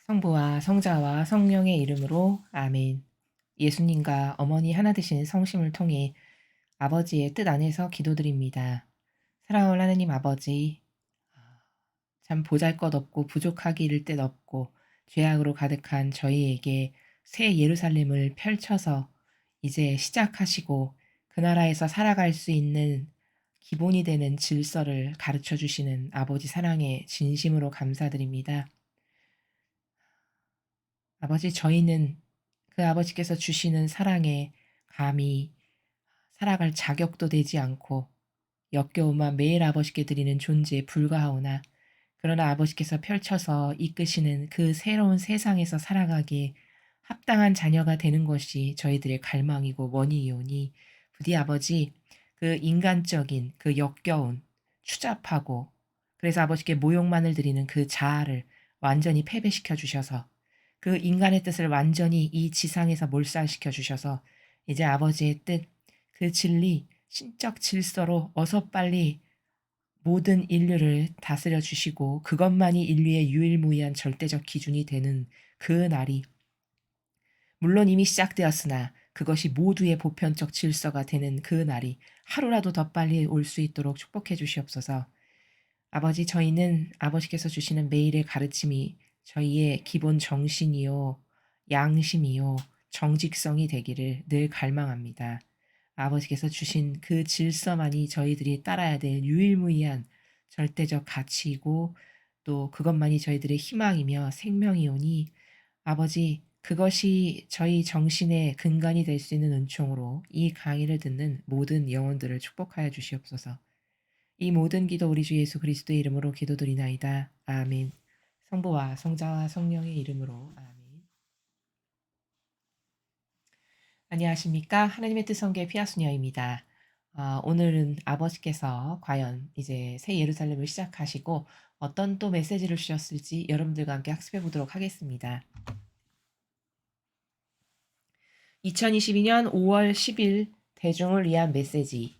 성부와 성자와 성령의 이름으로 아멘. 예수님과 어머니 하나 되신 성심을 통해 아버지의 뜻 안에서 기도드립니다. 사랑하는 하느님 아버지, 참 보잘것없고 부족하기 이를 데 없고 죄악으로 가득한 저희에게 새 예루살렘을 펼쳐서 이제 시작하시고 그 나라에서 살아갈 수 있는 기본이 되는 질서를 가르쳐 주시는 아버지 사랑에 진심으로 감사드립니다. 아버지, 저희는 그 아버지께서 주시는 사랑에 감히 살아갈 자격도 되지 않고 역겨우만 매일 아버지께 드리는 존재에 불과하오나, 그러나 아버지께서 펼쳐서 이끄시는 그 새로운 세상에서 살아가기에 합당한 자녀가 되는 것이 저희들의 갈망이고 원이오니, 부디 아버지, 그 인간적인 그 역겨운 추잡하고 그래서 아버지께 모욕만을 드리는 그 자아를 완전히 패배시켜 주셔서 그 인간의 뜻을 완전히 이 지상에서 몰살시켜 주셔서 이제 아버지의 뜻, 그 진리, 신적 질서로 어서 빨리 모든 인류를 다스려 주시고 그것만이 인류의 유일무이한 절대적 기준이 되는 그 날이 물론 이미 시작되었으나 그것이 모두의 보편적 질서가 되는 그 날이 하루라도 더 빨리 올 수 있도록 축복해 주시옵소서. 아버지, 저희는 아버지께서 주시는 매일의 가르침이 저희의 기본 정신이요, 양심이요, 정직성이 되기를 늘 갈망합니다. 아버지께서 주신 그 질서만이 저희들이 따라야 될 유일무이한 절대적 가치이고 또 그것만이 저희들의 희망이며 생명이오니, 아버지, 그것이 저희 정신의 근간이 될 수 있는 은총으로 이 강의를 듣는 모든 영혼들을 축복하여 주시옵소서. 이 모든 기도 우리 주 예수 그리스도의 이름으로 기도드리나이다. 아멘. 성부와 성자와 성령의 이름으로 아멘. 안녕하십니까? 하나님의 뜻 성교의 피아수녀입니다. 오늘은 아버지께서 과연 이제 새 예루살렘을 시작하시고 어떤 또 메시지를 주셨을지 여러분들과 함께 학습해 보도록 하겠습니다. 2022년 5월 10일 대중을 위한 메시지.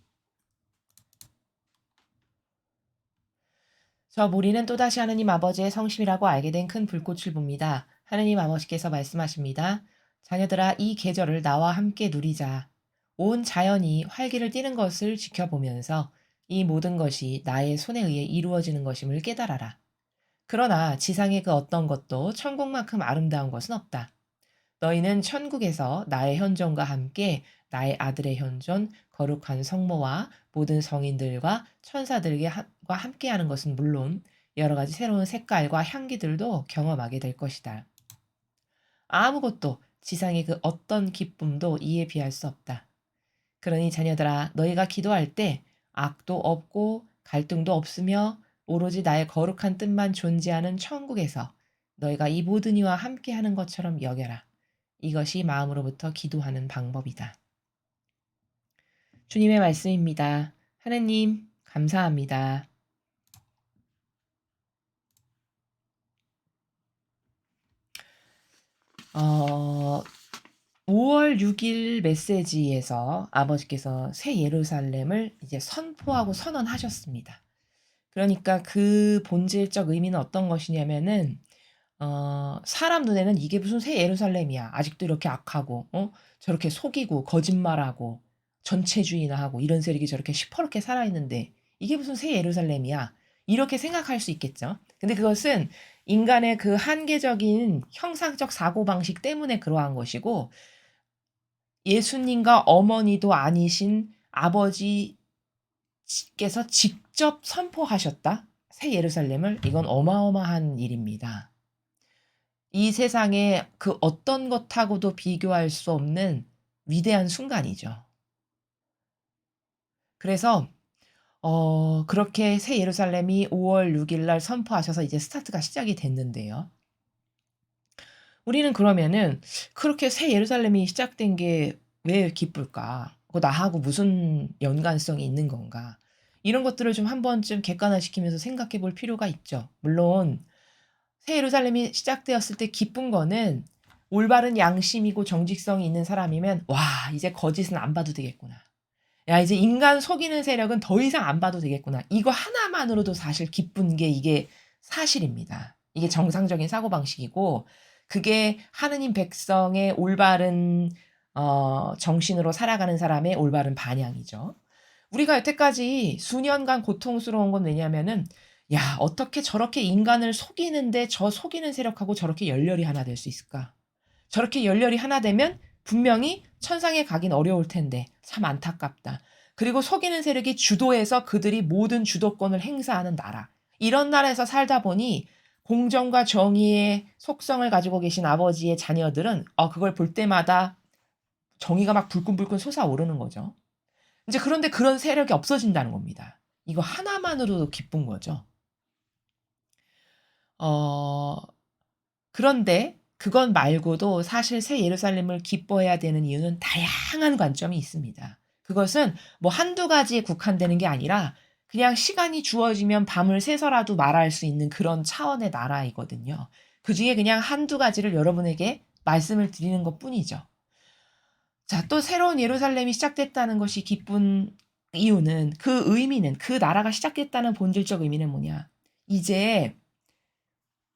저 무리는 또다시 하느님 아버지의 성심이라고 알게 된 큰 불꽃을 봅니다. 하느님 아버지께서 말씀하십니다. 자녀들아, 이 계절을 나와 함께 누리자. 온 자연이 활기를 띠는 것을 지켜보면서 이 모든 것이 나의 손에 의해 이루어지는 것임을 깨달아라. 그러나 지상의 그 어떤 것도 천국만큼 아름다운 것은 없다. 너희는 천국에서 나의 현존과 함께 나의 아들의 현존, 거룩한 성모와 모든 성인들과 천사들과 함께하는 것은 물론 여러 가지 새로운 색깔과 향기들도 경험하게 될 것이다. 아무것도 지상의 그 어떤 기쁨도 이에 비할 수 없다. 그러니 자녀들아, 너희가 기도할 때 악도 없고 갈등도 없으며 오로지 나의 거룩한 뜻만 존재하는 천국에서 너희가 이 모든 이와 함께하는 것처럼 여겨라. 이것이 마음으로부터 기도하는 방법이다. 주님의 말씀입니다. 하느님, 감사합니다. 5월 6일 메시지에서 아버지께서 새 예루살렘을 이제 선포하고 선언하셨습니다. 그러니까 그 본질적 의미는 어떤 것이냐면은 사람 눈에는 이게 무슨 새 예루살렘이야. 아직도 이렇게 악하고 저렇게 속이고 거짓말하고 전체주의나 하고 이런 세력이 저렇게 시퍼렇게 살아있는데 이게 무슨 새 예루살렘이야. 이렇게 생각할 수 있겠죠. 근데 그것은 인간의 그 한계적인 형상적 사고방식 때문에 그러한 것이고, 예수님과 어머니도 아니신 아버지께서 직접 선포하셨다. 새 예루살렘을. 이건 어마어마한 일입니다. 이 세상에 그 어떤 것하고도 비교할 수 없는 위대한 순간이죠. 그래서 그렇게 새 예루살렘이 5월 6일 날 선포하셔서 이제 스타트가 시작이 됐는데요. 우리는 그러면은 그렇게 새 예루살렘이 시작된 게 왜 기쁠까? 나하고 무슨 연관성이 있는 건가? 이런 것들을 좀 한 번쯤 객관화시키면서 생각해 볼 필요가 있죠. 물론 새 예루살렘이 시작되었을 때 기쁜 거는 올바른 양심이고 정직성이 있는 사람이면 와, 이제 거짓은 안 봐도 되겠구나. 야, 이제 인간 속이는 세력은 더 이상 안 봐도 되겠구나. 이거 하나만으로도 사실 기쁜 게 이게 사실입니다. 이게 정상적인 사고방식이고 그게 하느님 백성의 올바른 정신으로 살아가는 사람의 올바른 반향이죠. 우리가 여태까지 수년간 고통스러운 건 왜냐면은 '야 어떻게 저렇게 인간을 속이는데 저 속이는 세력하고 저렇게 열렬히 하나 될 수 있을까? 저렇게 열렬히 하나 되면 분명히 천상에 가긴 어려울 텐데 참 안타깝다.' 그리고 속이는 세력이 주도해서 그들이 모든 주도권을 행사하는 나라. 이런 나라에서 살다 보니 공정과 정의의 속성을 가지고 계신 아버지의 자녀들은 그걸 볼 때마다 정의가 막 불끈불끈 솟아오르는 거죠. 인제 그런데 그런 세력이 없어진다는 겁니다. 이거 하나만으로도 기쁜 거죠. 어 그런데 그것 말고도 사실 새 예루살렘을 기뻐해야 되는 이유는 다양한 관점이 있습니다. 그것은 뭐 한두 가지에 국한되는 게 아니라 그냥 시간이 주어지면 밤을 새서라도 말할 수 있는 그런 차원의 나라이거든요. 그중에 그냥 한두 가지를 여러분에게 말씀을 드리는 것뿐이죠. 자, 또 새로운 예루살렘이 시작됐다는 것이 기쁜 이유는 그 의미는 그 나라가 시작됐다는 본질적 의미는 뭐냐? 이제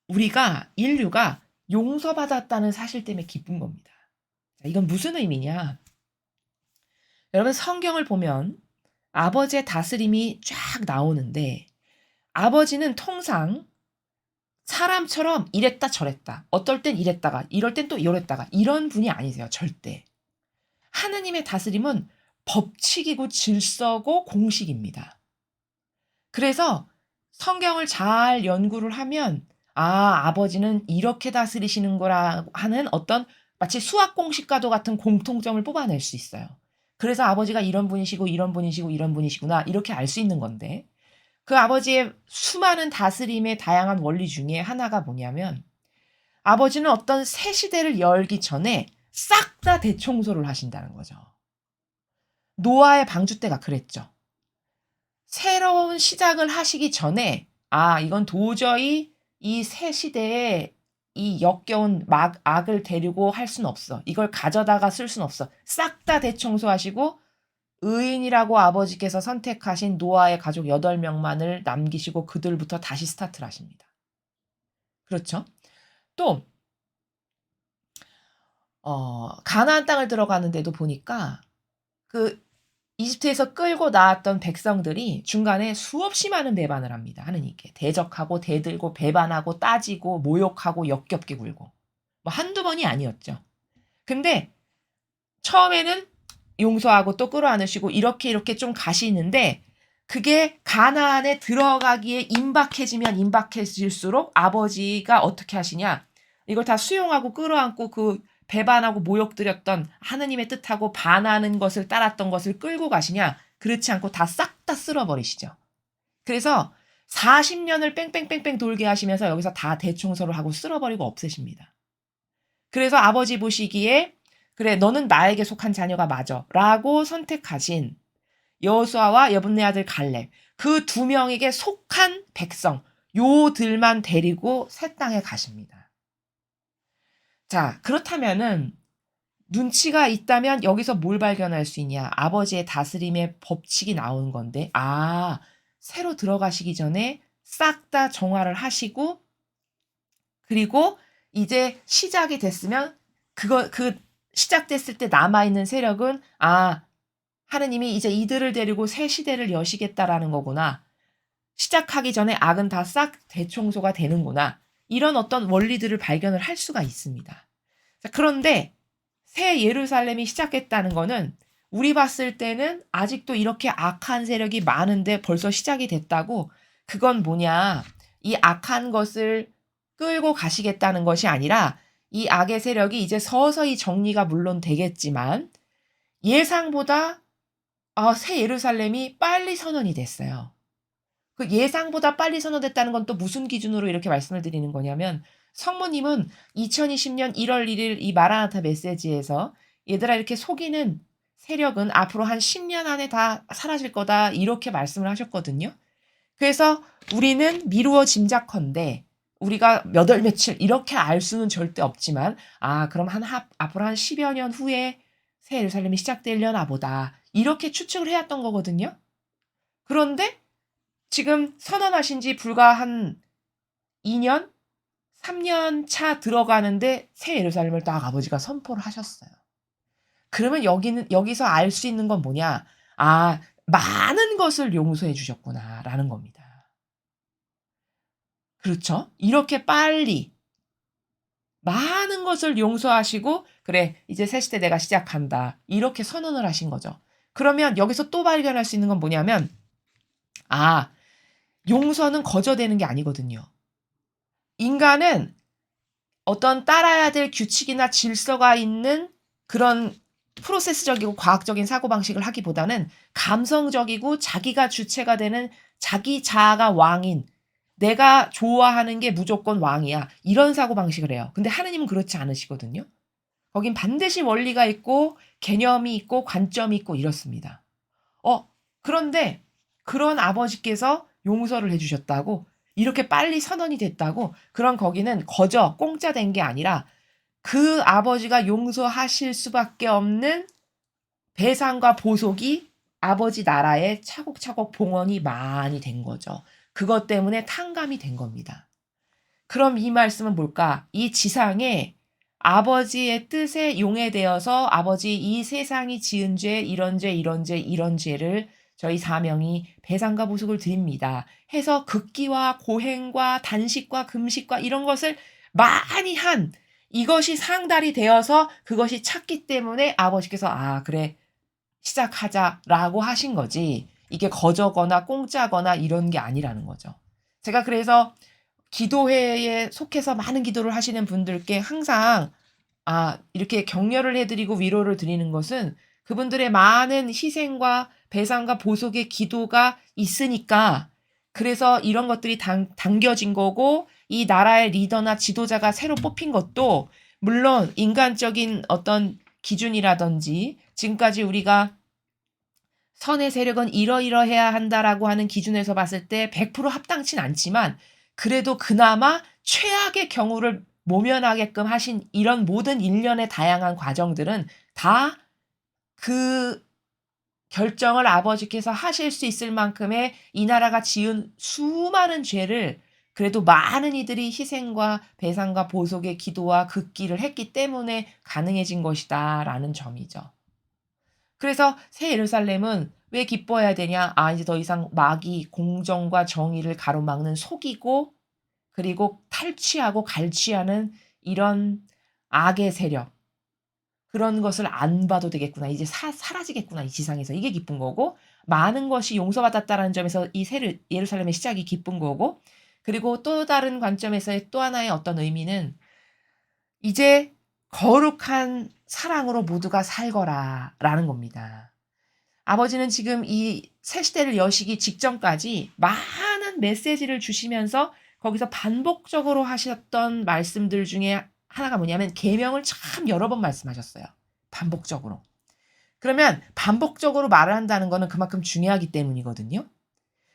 우리가 인류가 용서받았다는 사실 때문에 기쁜 겁니다. 자, 이건 무슨 의미냐? 여러분 성경을 보면 아버지의 다스림이 쫙 나오는데 아버지는 통상 사람처럼 이랬다 저랬다. 어떨 땐 이랬다가 이럴 땐 또 이랬다가 이런 분이 아니세요. 절대. 하느님의 다스림은 법칙이고 질서고 공식입니다. 그래서 성경을 잘 연구를 하면 아버지는 이렇게 다스리시는 거라 하는 어떤 마치 수학 공식과도 같은 공통점을 뽑아낼 수 있어요. 그래서 아버지가 이런 분이시고 이런 분이시고 이런 분이시구나 이렇게 알 수 있는 건데 그 아버지의 수많은 다스림의 다양한 원리 중에 하나가 뭐냐면 아버지는 어떤 새 시대를 열기 전에 싹 다 대청소를 하신다는 거죠. 노아의 방주 때가 그랬죠. 새로운 시작을 하시기 전에 이건 도저히 이 새 시대에 이 역겨운 악을 데리고 할 수는 없어. 이걸 가져다가 쓸 수는 없어. 싹 다 대청소하시고 의인이라고 아버지께서 선택하신 노아의 가족 8명만을 남기시고 그들부터 다시 스타트를 하십니다. 그렇죠? 또 가나안 땅을 들어가는데도 보니까 그 이집트에서 끌고 나왔던 백성들이 중간에 수없이 많은 배반을 합니다. 하느님께. 대적하고 대들고 배반하고 따지고 모욕하고 역겹게 굴고. 뭐 한두 번이 아니었죠. 근데 처음에는 용서하고 또 끌어안으시고 이렇게 좀 가시는데 그게 가나안에 들어가기에 임박해지면 임박해질수록 아버지가 어떻게 하시냐. 이걸 다 수용하고 끌어안고 그 배반하고 모욕드렸던 하느님의 뜻하고 반하는 것을 따랐던 것을 끌고 가시냐. 그렇지 않고 다 싹 다 쓸어버리시죠. 그래서 40년을 뺑뺑뺑뺑 돌게 하시면서 여기서 다 대청소를 하고 쓸어버리고 없애십니다. 그래서 아버지 보시기에 그래 너는 나에게 속한 자녀가 맞아 라고 선택하신 여호수아와 여분네 아들 갈렙 그 두 명에게 속한 백성 요들만 데리고 새 땅에 가십니다. 자, 그렇다면은 눈치가 있다면 여기서 뭘 발견할 수 있냐? 아버지의 다스림의 법칙이 나오는 건데 새로 들어가시기 전에 싹 다 정화를 하시고 그리고 이제 시작이 됐으면 그 시작됐을 때 남아있는 세력은 하느님이 이제 이들을 데리고 새 시대를 여시겠다라는 거구나. 시작하기 전에 악은 다 싹 대청소가 되는구나. 이런 어떤 원리들을 발견을 할 수가 있습니다. 자, 그런데 새 예루살렘이 시작했다는 거는 우리 봤을 때는 아직도 이렇게 악한 세력이 많은데 벌써 시작이 됐다고 그건 뭐냐. 이 악한 것을 끌고 가시겠다는 것이 아니라 이 악의 세력이 이제 서서히 정리가 물론 되겠지만 예상보다 새 예루살렘이 빨리 선언이 됐어요. 그 예상보다 빨리 선언됐다는 건 또 무슨 기준으로 이렇게 말씀을 드리는 거냐면 성모님은 2020년 1월 1일 이 마라나타 메시지에서 얘들아 이렇게 속이는 세력은 앞으로 한 10년 안에 다 사라질 거다 이렇게 말씀을 하셨거든요. 그래서 우리는 미루어 짐작컨대 우리가 몇 월 며칠 이렇게 알 수는 절대 없지만 그럼 앞으로 한 10여 년 후에 새 예루살렘이 시작되려나 보다 이렇게 추측을 해왔던 거거든요. 그런데 지금 선언하신 지 불과 한 2년? 3년 차 들어가는데 새 예루살렘을 딱 아버지가 선포를 하셨어요. 그러면 여기서 알 수 있는 건 뭐냐? '아 많은 것을 용서해 주셨구나.'라는 겁니다. 그렇죠? 이렇게 빨리 많은 것을 용서하시고 '그래 이제 새 시대 내가 시작한다.' 이렇게 선언을 하신 거죠. 그러면 여기서 또 발견할 수 있는 건 뭐냐면 아 용서는 거저되는 게 아니거든요. 인간은 어떤 따라야 될 규칙이나 질서가 있는 그런 프로세스적이고 과학적인 사고방식을 하기보다는 감성적이고 자기가 주체가 되는 자기 자아가 왕인 '내가 좋아하는 게 무조건 왕이야.' 이런 사고방식을 해요. 근데 하느님은 그렇지 않으시거든요. 거긴 반드시 원리가 있고 개념이 있고 관점이 있고 이렇습니다. 어 그런데 그런 아버지께서 용서를 해 주셨다고 이렇게 빨리 선언이 됐다고 그럼 거기는 거저 공짜 된 게 아니라 그 아버지가 용서하실 수밖에 없는 배상과 보속이 아버지 나라에 차곡차곡 봉헌이 많이 된 거죠. 그것 때문에 탕감이 된 겁니다. 그럼 이 말씀은 뭘까? 이 지상에 아버지의 뜻에 용해되어서 아버지 이 세상이 지은 죄 이런 죄 이런 죄 이런 죄를 저희 사명이 배상과 보속을 드립니다. 해서 극기와 고행과 단식과 금식과 이런 것을 많이 한 이것이 상달이 되어서 그것이 찼기 때문에 아버지께서 '아 그래 시작하자.'라고 하신 거지 이게 거저거나 공짜거나 이런 게 아니라는 거죠. 제가 그래서 기도회에 속해서 많은 기도를 하시는 분들께 항상 이렇게 격려를 해 드리고 위로를 드리는 것은 그분들의 많은 희생과 배상과 보속의 기도가 있으니까 그래서 이런 것들이 당겨진 거고 이 나라의 리더나 지도자가 새로 뽑힌 것도 물론 인간적인 어떤 기준이라든지 지금까지 우리가 '선의 세력은 이러이러해야 한다.'라고 하는 기준에서 봤을 때 100% 합당치는 않지만 그래도 그나마 최악의 경우를 모면하게끔 하신 이런 모든 일련의 다양한 과정들은 다 그 결정을 아버지께서 하실 수 있을 만큼의 이 나라가 지은 수많은 죄를 그래도 많은 이들이 희생과 배상과 보속의 기도와 극기를 했기 때문에 가능해진 것이다라는 점이죠. 그래서 새 예루살렘은 왜 기뻐해야 되냐? 이제 더 이상 마귀 공정과 정의를 가로막는 속이고 그리고 탈취하고 갈취하는 이런 악의 세력 그런 것을 안 봐도 되겠구나. 이제 사라지겠구나 이 지상에서. 이게 기쁜 거고 많은 것이 용서받았다라는 점에서 이 새 예루살렘의 시작이 기쁜 거고 그리고 또 다른 관점에서의 또 하나의 어떤 의미는 이제 거룩한 사랑으로 모두가 살거라라는 겁니다. 아버지는 지금 이 새 시대를 여시기 직전까지 많은 메시지를 주시면서 거기서 반복적으로 하셨던 말씀들 중에 하나가 뭐냐면 계명을 참 여러 번 말씀하셨어요. 반복적으로. 그러면 반복적으로 말을 한다는 거는 그만큼 중요하기 때문이거든요.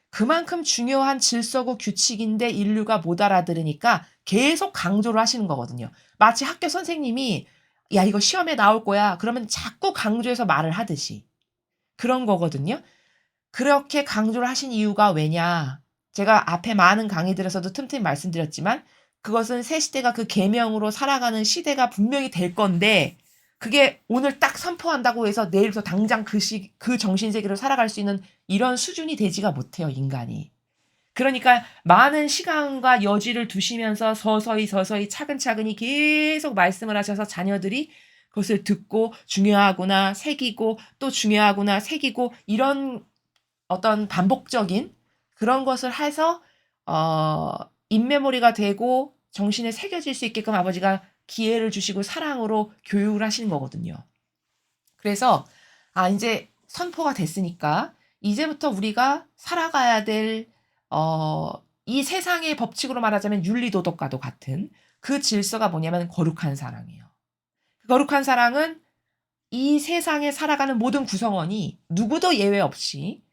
그만큼 중요한 질서고 규칙인데 인류가 못 알아들으니까 계속 강조를 하시는 거거든요. 마치 학교 선생님이 "야 이거 시험에 나올 거야." 그러면 자꾸 강조해서 말을 하듯이 그런 거거든요. 그렇게 강조를 하신 이유가 왜냐. 제가 앞에 많은 강의들에서도 틈틈이 말씀드렸지만 그것은 새 시대가 그 계명으로 살아가는 시대가 분명히 될 건데 그게 오늘 딱 선포한다고 해서 내일부터 당장 그 정신 세계로 살아갈 수 있는 이런 수준이 되지가 못해요, 인간이. 그러니까 많은 시간과 여지를 두시면서 서서히 차근차근히 계속 말씀을 하셔서 자녀들이 그것을 듣고 중요하구나 새기고 또 중요하구나 새기고 이런 어떤 반복적인 그런 것을 해서 어 인메모리가 되고 정신에 새겨질 수 있게끔 아버지가 기회를 주시고 사랑으로 교육을 하시는 거거든요. 그래서 인제 선포가 됐으니까 이제부터 우리가 살아가야 될 이 세상의 법칙으로 말하자면 윤리도덕과도 같은 그 질서가 뭐냐면 거룩한 사랑이에요. 그 거룩한 사랑은 이 세상에 살아가는 모든 구성원이 누구도 예외 없이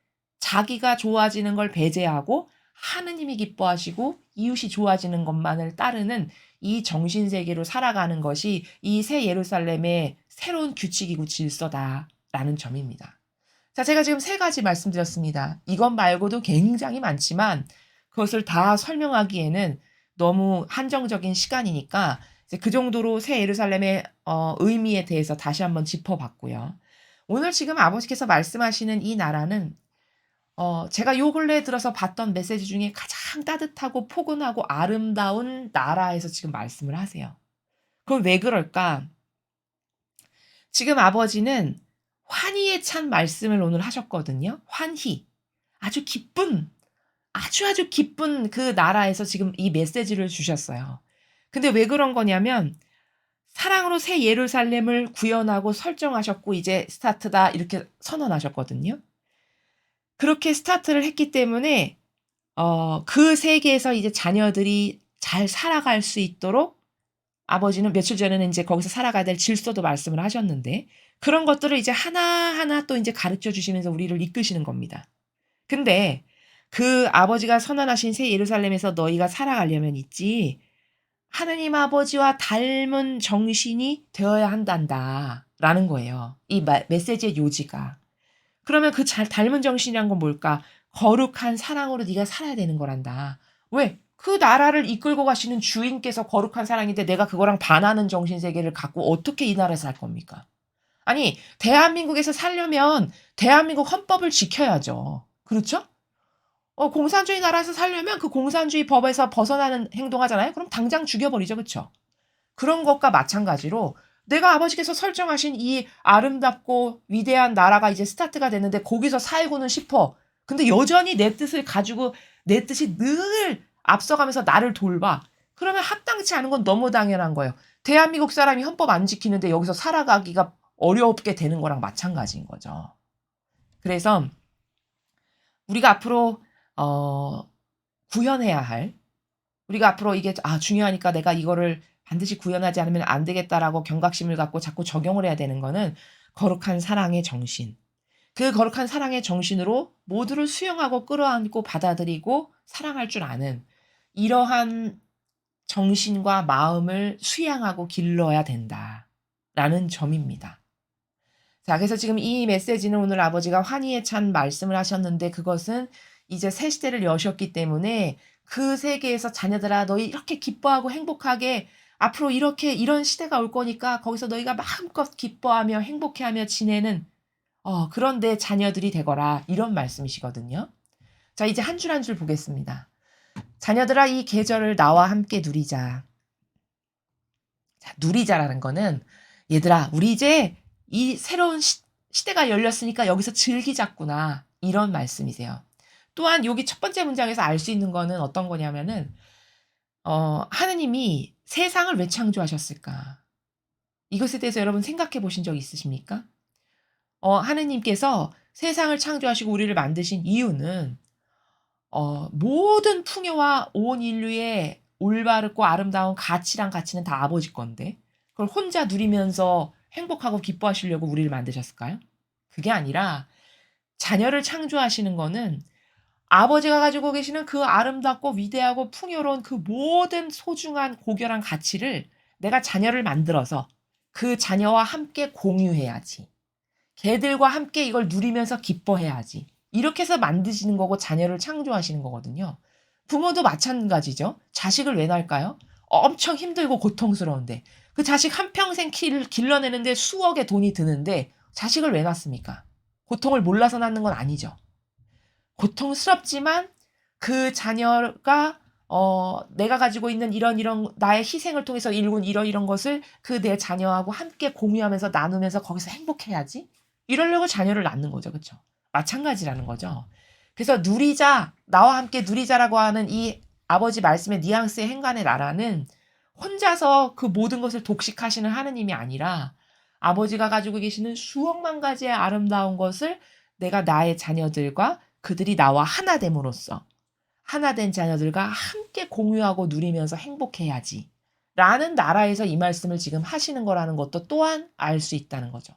자기가 좋아지는 걸 배제하고 하느님이 기뻐하시고 이웃이 좋아지는 것만을 따르는 이 정신 세계로 살아가는 것이 이 새 예루살렘의 새로운 규칙이고 질서다라는 점입니다. 자, 제가 지금 세 가지 말씀드렸습니다. 이것 말고도 굉장히 많지만 그것을 다 설명하기에는 너무 한정적인 시간이니까 이제 그 정도로 새 예루살렘의 의미에 대해서 다시 한번 짚어봤고요. 오늘 지금 아버지께서 말씀하시는 이 나라는 제가 요 근래에 들어서 봤던 메시지 중에 가장 따뜻하고 포근하고 아름다운 나라에서 지금 말씀을 하세요. 그럼 왜 그럴까? 지금 아버지는 환희에 찬 말씀을 오늘 하셨거든요. 환희. 아주 기쁜, 아주 기쁜 그 나라에서 지금 이 메시지를 주셨어요. 근데 왜 그런 거냐면 사랑으로 새 예루살렘을 구현하고 설정하셨고 이제 스타트다 이렇게 선언하셨거든요. 그렇게 스타트를 했기 때문에 그 세계에서 이제 자녀들이 잘 살아갈 수 있도록 아버지는 며칠 전에는 인제 거기서 살아가야 될 질서도 말씀을 하셨는데 그런 것들을 이제 하나하나 또 인제 가르쳐 주시면서 우리를 이끄시는 겁니다. 근데 그 아버지가 선언하신 새 예루살렘에서 너희가 살아가려면 있지 하느님 아버지와 닮은 정신이 되어야 한단다라는 거예요. 이 메시지의 요지가. 그러면 그 잘 닮은 정신이란 건 뭘까? 거룩한 사랑으로 네가 살아야 되는 거란다. 왜? 그 나라를 이끌고 가시는 주인께서 거룩한 사랑인데 내가 그거랑 반하는 정신 세계를 갖고 어떻게 이 나라에서 살 겁니까? 아니, 대한민국에서 살려면 대한민국 헌법을 지켜야죠. 그렇죠? 공산주의 나라에서 살려면 그 공산주의 법에서 벗어나는 행동하잖아요. 그럼 당장 죽여버리죠. 그쵸? 그런 것과 마찬가지로 내가 아버지께서 설정하신 이 아름답고 위대한 나라가 이제 스타트가 됐는데 거기서 살고는 싶어. 근데 여전히 내 뜻을 가지고 내 뜻이 늘 앞서가면서 나를 돌봐. 그러면 합당치 않은 건 너무 당연한 거예요. 대한민국 사람이 헌법 안 지키는데 여기서 살아가기가 어렵게 되는 거랑 마찬가지인 거죠. 그래서 우리가 앞으로 구현해야 할 우리가 앞으로 이게 중요하니까 내가 이거를 반드시 구현하지 않으면 안 되겠다라고 경각심을 갖고 자꾸 적용을 해야 되는 거는 거룩한 사랑의 정신. 그 거룩한 사랑의 정신으로 모두를 수용하고 끌어안고 받아들이고 사랑할 줄 아는 이러한 정신과 마음을 수양하고 길러야 된다라는 점입니다. 자, 그래서 지금 이 메시지는 오늘 아버지가 환희에 찬 말씀을 하셨는데 그것은 이제 새 시대를 여셨기 때문에 그 세계에서 자녀들아 너희 이렇게 기뻐하고 행복하게 앞으로 이렇게 이런 시대가 올 거니까 거기서 너희가 마음껏 기뻐하며 행복해하며 지내는 그런 내 자녀들이 되거라 이런 말씀이시거든요. 자, 이제 한 줄 한 줄 보겠습니다. 자녀들아 이 계절을 나와 함께 누리자. 자, 누리자라는 거는 얘들아 우리 이제 이 새로운 시대가 열렸으니까 여기서 즐기자꾸나 이런 말씀이세요. 또한 여기 첫 번째 문장에서 알 수 있는 거는 어떤 거냐면은 하느님이 세상을 왜 창조하셨을까? 이것에 대해서 여러분 생각해 보신 적 있으십니까? 하느님께서 세상을 창조하시고 우리를 만드신 이유는 모든 풍요와 온 인류의 올바르고 아름다운 가치랑 가치는 다 아버지 건데 그걸 혼자 누리면서 행복하고 기뻐하시려고 우리를 만드셨을까요? 그게 아니라 자녀를 창조하시는 거는 아버지가 가지고 계시는 그 아름답고 위대하고 풍요로운 그 모든 소중한 고결한 가치를 내가 자녀를 만들어서 그 자녀와 함께 공유해야지. 걔들과 함께 이걸 누리면서 기뻐해야지. 이렇게 해서 만드시는 거고 자녀를 창조하시는 거거든요. 부모도 마찬가지죠. 자식을 왜 낳을까요? 엄청 힘들고 고통스러운데 그 자식 한평생 길러내는데 수억의 돈이 드는데 자식을 왜 낳습니까? 고통을 몰라서 낳는 건 아니죠. 고통스럽지만 그 자녀가 내가 가지고 있는 이런 나의 희생을 통해서 일군 이런 것을 그 내 자녀하고 함께 공유하면서 나누면서 거기서 행복해야지. 이러려고 자녀를 낳는 거죠. 그쵸? 마찬가지라는 거죠. 그래서 누리자, 나와 함께 누리자라고 하는 이 아버지 말씀의 뉘앙스의 행간의 나라는 혼자서 그 모든 것을 독식하시는 하느님이 아니라 아버지가 가지고 계시는 수억만 가지의 아름다운 것을 내가 나의 자녀들과 그들이 나와 하나 됨으로써 하나 된 자녀들과 함께 공유하고 누리면서 행복해야지. 라는 나라에서 이 말씀을 지금 하시는 거라는 것도 또한 알 수 있다는 거죠.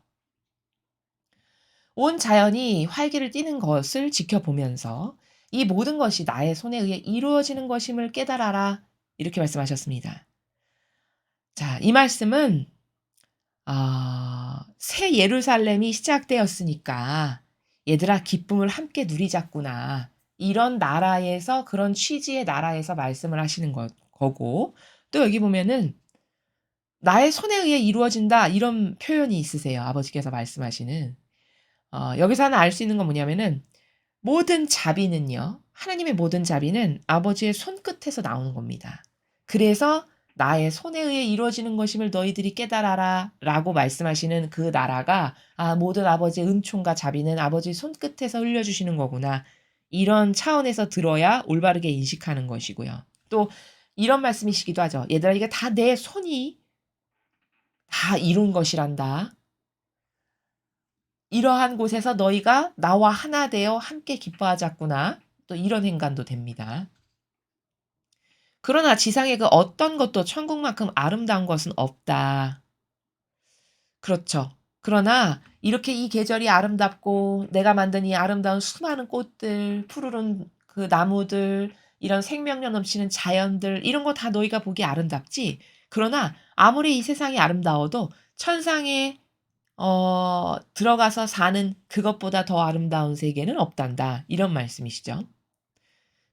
온 자연이 활기를 띠는 것을 지켜보면서 이 모든 것이 나의 손에 의해 이루어지는 것임을 깨달아라. 이렇게 말씀하셨습니다. 자, 이 말씀은 새 예루살렘이 시작되었으니까 얘들아 기쁨을 함께 누리자꾸나. 이런 나라에서 그런 취지의 나라에서 말씀을 하시는 거고, 또 여기 보면은 나의 손에 의해 이루어진다 이런 표현이 있으세요. 아버지께서 말씀하시는. 여기서 하나 알 수 있는 건 뭐냐면은 모든 자비는요. 하나님의 모든 자비는 아버지의 손끝에서 나오는 겁니다. 그래서 나의 손에 의해 이루어지는 것임을 너희들이 깨달아라 라고 말씀하시는 그 나라가 모든 아버지의 은총과 자비는 아버지의 손끝에서 흘려주시는 거구나. 이런 차원에서 들어야 올바르게 인식하는 것이고요. 또 이런 말씀이시기도 하죠. 얘들아 이게 다 내 손이 다 이룬 것이란다. 이러한 곳에서 너희가 나와 하나 되어 함께 기뻐하자꾸나. 또 이런 행간도 됩니다. 그러나 지상의 그 어떤 것도 천국만큼 아름다운 것은 없다. 그렇죠. 그러나 이렇게 이 계절이 아름답고 내가 만든 이 아름다운 수많은 꽃들, 푸르른 그 나무들, 이런 생명력 넘치는 자연들 이런 거 다 너희가 보기 아름답지. 그러나 아무리 이 세상이 아름다워도 천상에 들어가서 사는 그것보다 더 아름다운 세계는 없단다. 이런 말씀이시죠.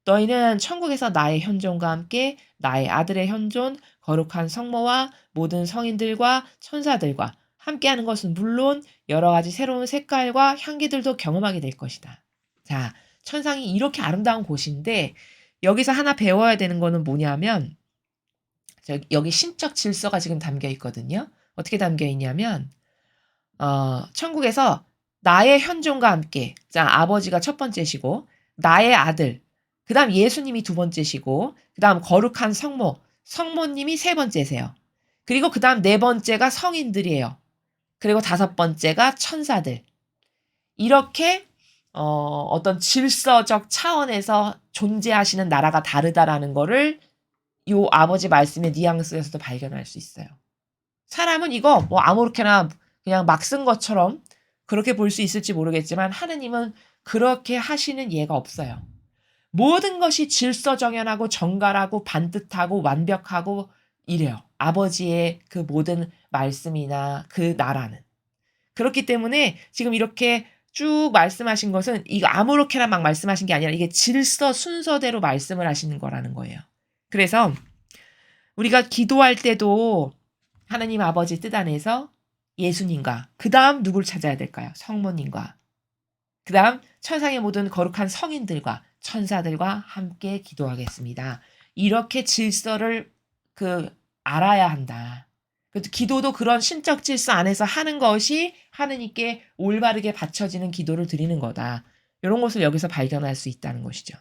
너희는 천국에서 나의 현존과 함께 나의 아들의 현존, 거룩한 성모와 모든 성인들과 천사들과 함께하는 것은 물론 여러 가지 새로운 색깔과 향기들도 경험하게 될 것이다. 자, 천상이 이렇게 아름다운 곳인데 여기서 하나 배워야 되는 거는 뭐냐면 여기 신적 질서가 지금 담겨 있거든요. 어떻게 담겨 있냐면 천국에서 나의 현존과 함께, 자, 아버지가 첫 번째시고, 나의 아들, 그 다음 예수님이 두 번째시고, 그 다음 거룩한 성모, 성모님이 세 번째세요. 그리고 그 다음 네 번째가 성인들이에요. 그리고 다섯 번째가 천사들. 이렇게, 어떤 질서적 차원에서 존재하시는 나라가 다르다라는 거를 요 아버지 말씀의 뉘앙스에서도 발견할 수 있어요. 사람은 이거 뭐 아무렇게나 그냥 막 쓴 것처럼 그렇게 볼 수 있을지 모르겠지만 하느님은 그렇게 하시는 예가 없어요. 모든 것이 질서정연하고 정갈하고 반듯하고 완벽하고 이래요. 아버지의 그 모든 말씀이나 그 나라는. 그렇기 때문에 지금 이렇게 쭉 말씀하신 것은 이거 아무렇게나 막 말씀하신 게 아니라 이게 질서 순서대로 말씀을 하시는 거라는 거예요. 그래서 우리가 기도할 때도 하나님 아버지 뜻 안에서 예수님과 그 다음 누굴 찾아야 될까요? 성모님과 그 다음 천상의 모든 거룩한 성인들과 천사들과 함께 기도하겠습니다. 이렇게 질서를 알아야 한다. 기도도 그런 신적 질서 안에서 하는 것이 하느님께 올바르게 바쳐지는 기도를 드리는 거다. 이런 것을 여기서 발견할 수 있다는 것이죠.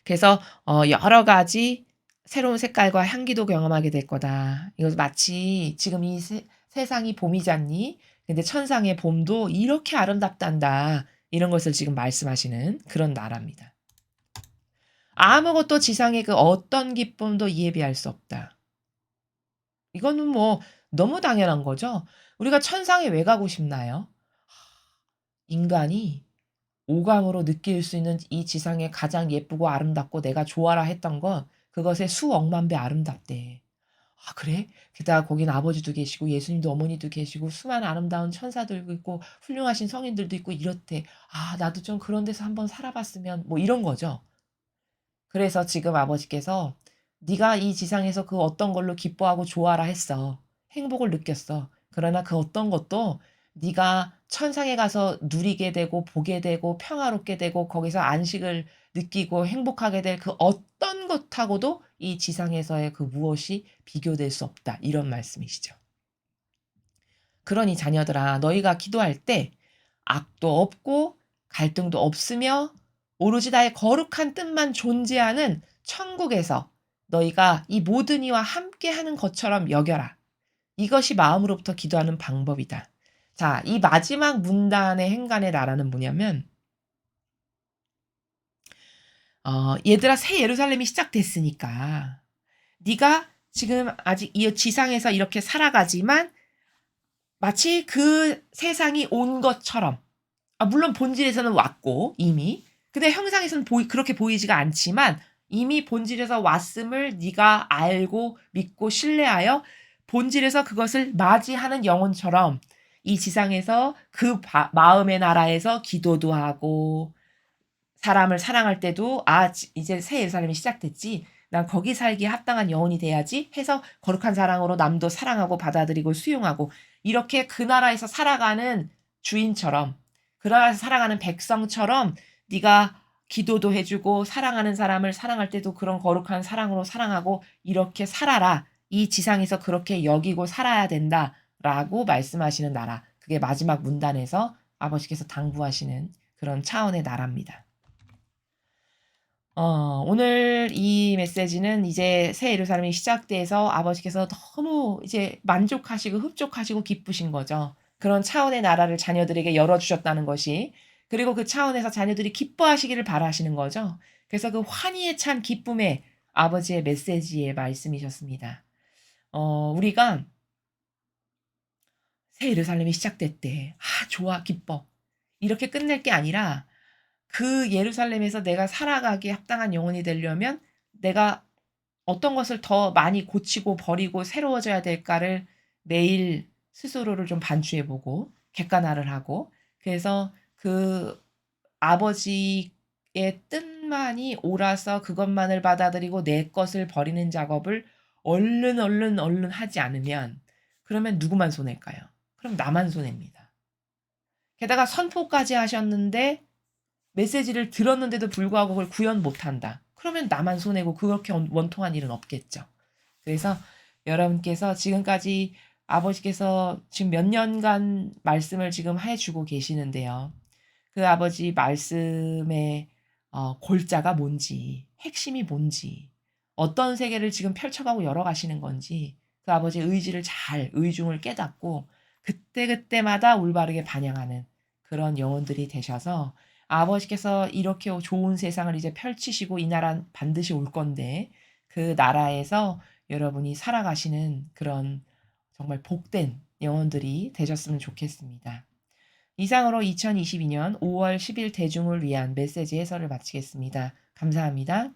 그래서 여러 가지 새로운 색깔과 향기도 경험하게 될 거다. 이것 마치 지금 이 세상이 봄이잖니? 근데 천상의 봄도 이렇게 아름답단다. 이런 것을 지금 말씀하시는 그런 나라입니다. 아무것도 지상의 그 어떤 기쁨도 이에 비할 수 없다. 이거는 뭐 너무 당연한 거죠. 우리가 천상에 왜 가고 싶나요? 인간이 오감으로 느낄 수 있는 이 지상에 가장 예쁘고 아름답고 내가 좋아라 했던 건 그것의 수억만 배 아름답대. 아, 그래? 게다가 거긴 아버지도 계시고 예수님도 어머니도 계시고 수많은 아름다운 천사들도 있고 훌륭하신 성인들도 있고 이렇대. 아, 나도 좀 그런 데서 한번 살아봤으면 뭐 이런 거죠. 그래서 지금 아버지께서 네가 이 지상에서 그 어떤 걸로 기뻐하고 좋아라 했어. 행복을 느꼈어. 그러나 그 어떤 것도 네가 천상에 가서 누리게 되고 보게 되고 평화롭게 되고 거기서 안식을 느끼고 행복하게 될 그 어떤 것하고도 이 지상에서의 그 무엇이 비교될 수 없다. 이런 말씀이시죠. 그러니 자녀들아 너희가 기도할 때 악도 없고 갈등도 없으며 오로지 나의 거룩한 뜻만 존재하는 천국에서 너희가 이 모든 이와 함께하는 것처럼 여겨라. 이것이 마음으로부터 기도하는 방법이다. 자, 이 마지막 문단의 행간의 나라는 뭐냐면 얘들아 새 예루살렘이 시작됐으니까 네가 지금 아직 이 지상에서 이렇게 살아가지만 마치 그 세상이 온 것처럼 물론 본질에서는 왔고 이미 근데 형상에서는 그렇게 보이지가 않지만 이미 본질에서 왔음을 네가 알고 믿고 신뢰하여 본질에서 그것을 맞이하는 영혼처럼 이 지상에서 그 마음의 나라에서 기도도 하고 사람을 사랑할 때도 '아 이제 새 예루살렘이 시작됐지. 난 거기 살기에 합당한 영혼이 돼야지.' 해서 거룩한 사랑으로 남도 사랑하고 받아들이고 수용하고 이렇게 그 나라에서 살아가는 주인처럼 그 나라에서 살아가는 백성처럼 네가 기도도 해 주고 사랑하는 사람을 사랑할 때도 그런 거룩한 사랑으로 사랑하고 "이렇게 살아라. 이 지상에서 그렇게 여기고 살아야 된다."라고 말씀하시는 나라. 그게 마지막 문단에서 아버지께서 당부하시는 그런 차원의 나라입니다. 오늘 이 메시지는 이제 새 예루살렘이 시작돼서 아버지께서 너무 이제 만족하시고 흡족하시고 기쁘신 거죠. 그런 차원의 나라를 자녀들에게 열어 주셨다는 것이. 그리고 그 차원에서 자녀들이 기뻐하시기를 바라시는 거죠. 그래서 그 환희에 찬 기쁨의 아버지의 메시지의 말씀이셨습니다. 우리가 새 예루살렘이 시작됐대. 아 좋아. 기뻐. 이렇게 끝낼 게 아니라 그 예루살렘에서 내가 살아가기에 합당한 영혼이 되려면 내가 어떤 것을 더 많이 고치고 버리고 새로워져야 될까를 매일 스스로를 좀 반추해 보고 객관화를 하고 그래서 그 아버지의 뜻만이 옳아서 그것만을 받아들이고 내 것을 버리는 작업을 얼른 하지 않으면 그러면 누구만 손해일까요? 그럼 나만 손해입니다. 게다가 선포까지 하셨는데 메시지를 들었는데도 불구하고 그걸 구현 못한다. 그러면 나만 손해고 그렇게 원통한 일은 없겠죠. 그래서 여러분께서 지금까지 아버지께서 지금 몇 년간 말씀을 지금 해 주고 계시는데요. 그 아버지 말씀의 골자가 뭔지, 핵심이 뭔지, 어떤 세계를 지금 펼쳐가고 열어가시는 건지 그 아버지의 의지를 잘 의중을 깨닫고 그때그때마다 올바르게 반영하는 그런 영혼들이 되셔서 아버지께서 이렇게 좋은 세상을 이제 펼치시고 이 나라는 반드시 올 건데 그 나라에서 여러분이 살아가시는 그런 정말 복된 영혼들이 되셨으면 좋겠습니다. 이상으로 2022년 5월 10일 대중을 위한 메시지 해설을 마치겠습니다. 감사합니다.